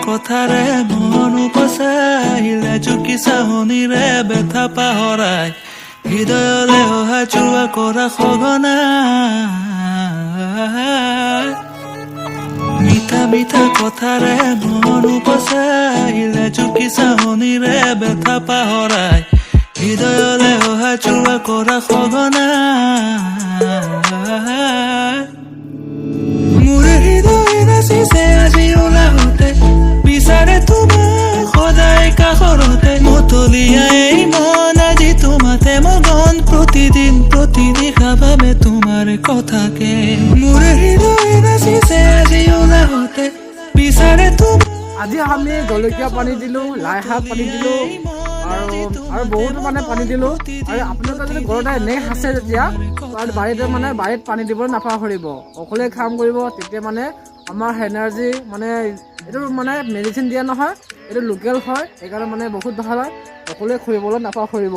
কথাৰে মন উপচাইলে জুকি চাহনিৰে বেথা পাহৰাই হৃদয়লে অহা যোৱা কৰা সঘনাই মিঠা মিঠা কথাৰে মন উপচাইলে জুকি চাহনিৰে বেথা পাহৰাই হৃদয়লে অহা যোৱা কৰা সঘনাই মোৰ হৃদয় নাচিছে আজি ওলাওঁতে বিচাৰে তোমাক সদায় কাষৰতে মতলীয়াই মন আজি তোমাতে মগন প্ৰতিদিন প্ৰতিনিশা ভাবে তোমাৰ কথাকে মোৰ হৃদয় নাচিছে আজি ওলাওঁতে বিচাৰে তোমাক আজি আমি জলকীয়া পানী দিলো লাই শাক পানী দিলো আৰু বহুতো মানে পানী দিলো আৰু আপোনালোকে যদি ঘৰতে এনে আছে যেতিয়া বাৰীত পানী দিবলৈ নাপাহৰিব অকলে কাম কৰিব তেতিয়া মানে আমাৰ এনাৰ্জি মানে এইটো মানে মেডিচিন দিয়া নহয় এইটো লোকেল হয় সেইকাৰণে মানে বহুত ভাল হয় অকলে খুৱাবলৈ নাপাহৰিব।